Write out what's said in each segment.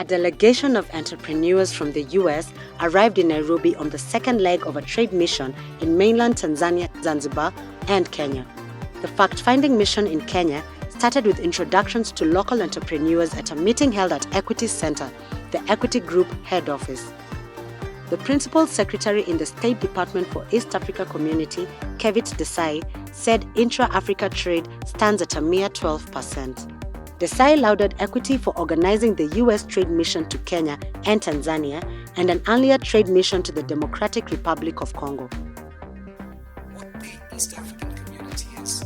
A delegation of entrepreneurs from the US arrived in Nairobi on the second leg of a trade mission in mainland Tanzania, Zanzibar, and Kenya. The fact-finding mission in Kenya started with introductions to local entrepreneurs at a meeting held at Equity Center, the Equity Group head office. The Principal Secretary in the State Department for East Africa Community, Kevit Desai, said intra-Africa trade stands at a mere 12%. Desai lauded Equity for organizing the US trade mission to Kenya and Tanzania and an earlier trade mission to the Democratic Republic of Congo. What the East African community is,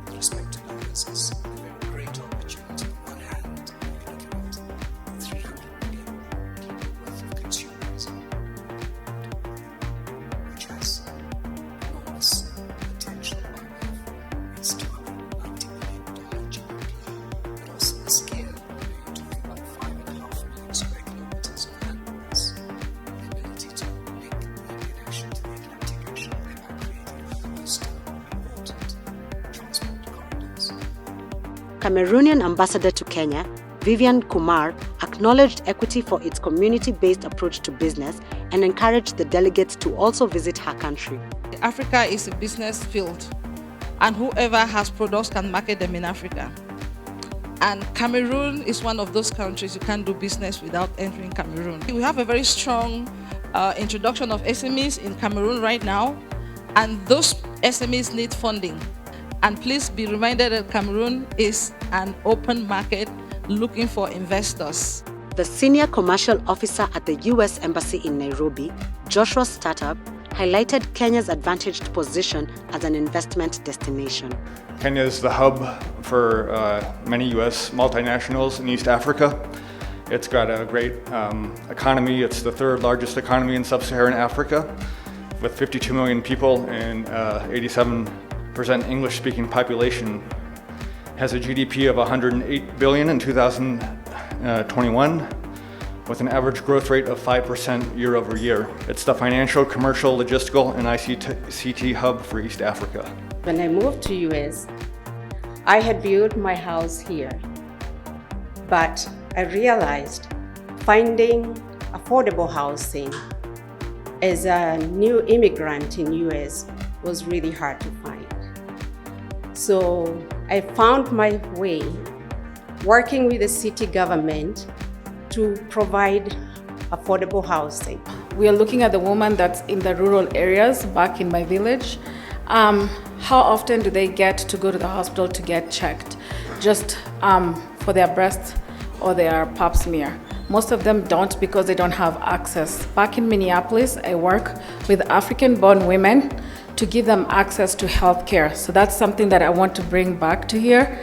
with respect to numbers, is a very great opportunity. On one hand, you're looking at 300 million people worth of consumerism, which has enormous potential by way of its $290 million GDP, but also the scale. You're talking about 5.5 million square kilometers of land mass, the ability to link the Indian Ocean to the Atlantic Ocean, thereby creating one of the most important transport corridors. Cameroonian ambassador to Kenya, Vivian Kumar, acknowledged Equity for its community-based approach to business and encouraged the delegates to also visit her country. Africa is a business field, and whoever has products can market them in Africa. And Cameroon is one of those countries you can't do business without entering Cameroon. We have a very strong introduction of SMEs in Cameroon right now, and those SMEs need funding. And please be reminded that Cameroon is an open market looking for investors. The senior commercial officer at the US Embassy in Nairobi, Joshua Startup, highlighted Kenya's advantaged position as an investment destination. Kenya is the hub for many US multinationals in East Africa. It's got a great economy. It's the third largest economy in sub-Saharan Africa, with 52 million people and 87% English-speaking population. Has a GDP of 108 billion in 2021, with an average growth rate of 5% year over year. It's the financial, commercial, logistical, and ICT hub for East Africa. When I moved to US, I had built my house here, but I realized finding affordable housing as a new immigrant in US was really hard to find. So I found my way working with the city government to provide affordable housing. We are looking at the woman that's in the rural areas back in my village. How often do they get to go to the hospital to get checked just for their breast or their pap smear? Most of them don't because they don't have access. Back in Minneapolis, I work with African-born women to give them access to healthcare. So that's something that I want to bring back to here.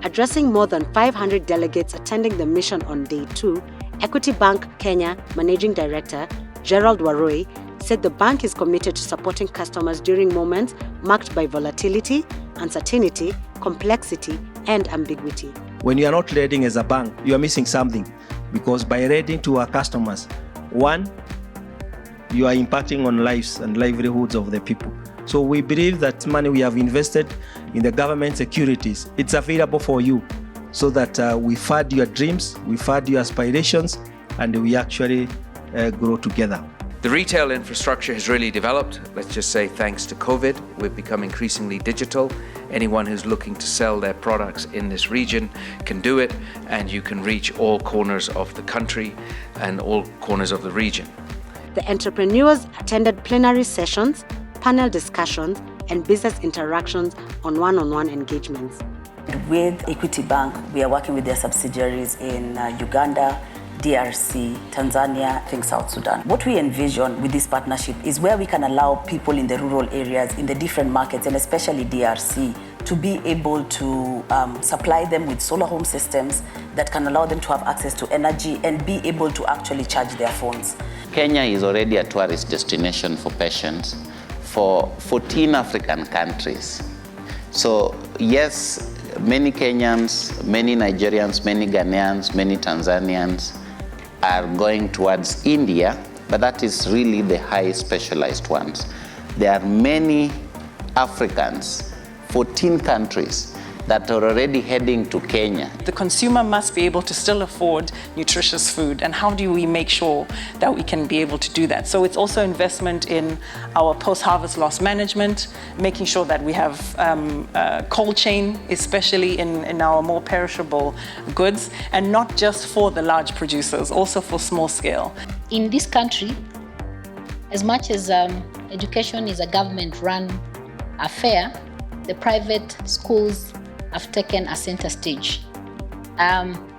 Addressing more than 500 delegates attending the mission on day 2, Equity Bank Kenya Managing Director Gerald Waroi said the bank is committed to supporting customers during moments marked by volatility, uncertainty, complexity, and ambiguity. When you are not lending as a bank, you are missing something, because by lending to our customers, one, you are impacting on lives and livelihoods of the people. So we believe that money we have invested in the government securities, it's available for you, so that we fund your dreams, we fund your aspirations, and we actually grow together. The retail infrastructure has really developed. Let's just say thanks to COVID, we've become increasingly digital. Anyone who's looking to sell their products in this region can do it, and you can reach all corners of the country and all corners of the region. The entrepreneurs attended plenary sessions, panel discussions, and business interactions on one-on-one engagements. With Equity Bank, we are working with their subsidiaries in Uganda, DRC, Tanzania, I think South Sudan. What we envision with this partnership is where we can allow people in the rural areas, in the different markets, and especially DRC, to be able to supply them with solar home systems that can allow them to have access to energy and be able to actually charge their phones. Kenya is already a tourist destination for patients for 14 African countries. So yes, many Kenyans, many Nigerians, many Ghanaians, many Tanzanians are going towards India, but that is really the high specialized ones. There are many Africans, 14 countries, that are already heading to Kenya. The consumer must be able to still afford nutritious food, and how do we make sure that we can be able to do that? So it's also investment in our post-harvest loss management, making sure that we have cold chain, especially in our more perishable goods, and not just for the large producers, also for small scale. In this country, as much as education is a government-run affair, the private schools have taken a center stage.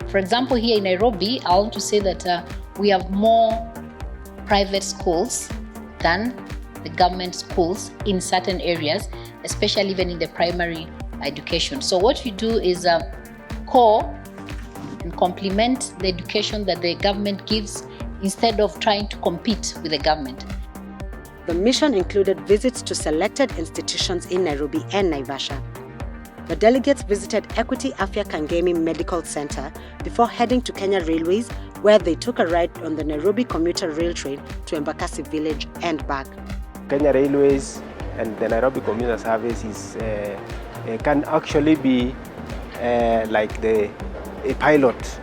For example, here in Nairobi, I want to say that we have more private schools than the government schools in certain areas, especially even in the primary education. So what we do is core and complement the education that the government gives instead of trying to compete with the government. The mission included visits to selected institutions in Nairobi and Naivasha. The delegates visited Equity Afya Kangemi Medical Center before heading to Kenya Railways, where they took a ride on the Nairobi commuter rail train to Embakasi village and back. Kenya Railways and the Nairobi commuter service can actually be like a pilot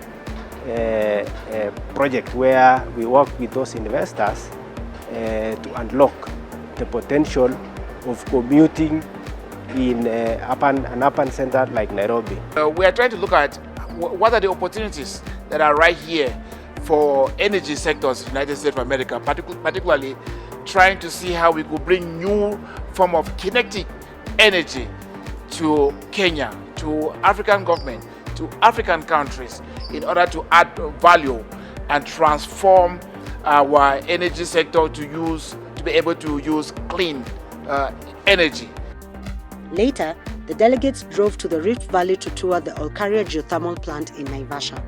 project where we work with those investors to unlock the potential of commuting in an urban center like Nairobi. We are trying to look at what are the opportunities that are right here for energy sectors in the United States of America, particularly trying to see how we could bring new form of kinetic energy to Kenya, to African government, to African countries in order to add value and transform our energy sector to be able to use clean energy. Later, the delegates drove to the Rift Valley to tour the Olkaria geothermal plant in Naivasha.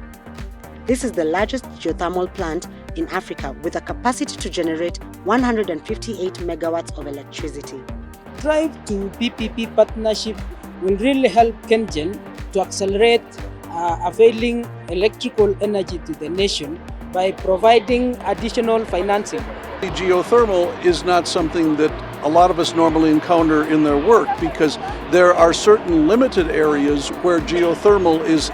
This is the largest geothermal plant in Africa with a capacity to generate 158 megawatts of electricity. Drive to PPP partnership will really help KenGen to accelerate availing electrical energy to the nation by providing additional financing. Geothermal is not something that a lot of us normally encounter in their work because there are certain limited areas where geothermal is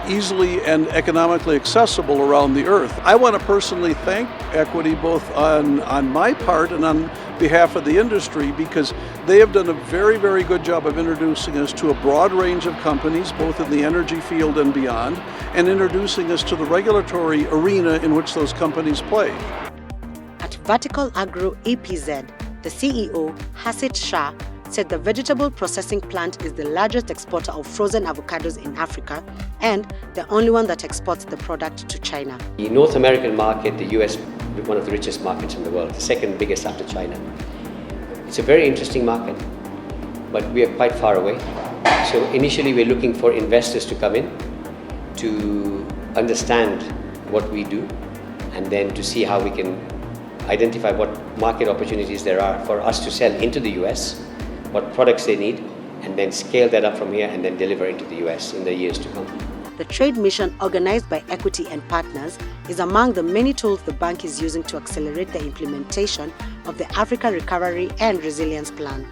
easily and economically accessible around the earth. I want to personally thank Equity both on my part and on behalf of the industry because they have done a very, very good job of introducing us to a broad range of companies, both in the energy field and beyond, and introducing us to the regulatory arena in which those companies play. At Vertical Agro EPZ, the CEO, Hasit Shah, said the vegetable processing plant is the largest exporter of frozen avocados in Africa and the only one that exports the product to China. The North American market, the US, is one of the richest markets in the world, the second biggest after China. It's a very interesting market, but we are quite far away. So initially we're looking for investors to come in to understand what we do and then to see how we can identify what market opportunities there are for us to sell into the US, what products they need, and then scale that up from here and then deliver into the US in the years to come. The trade mission organized by Equity and partners is among the many tools the bank is using to accelerate the implementation of the Africa Recovery and Resilience Plan.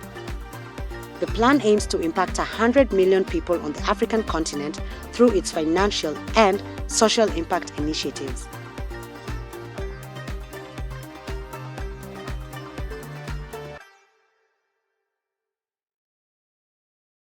The plan aims to impact 100 million people on the African continent through its financial and social impact initiatives.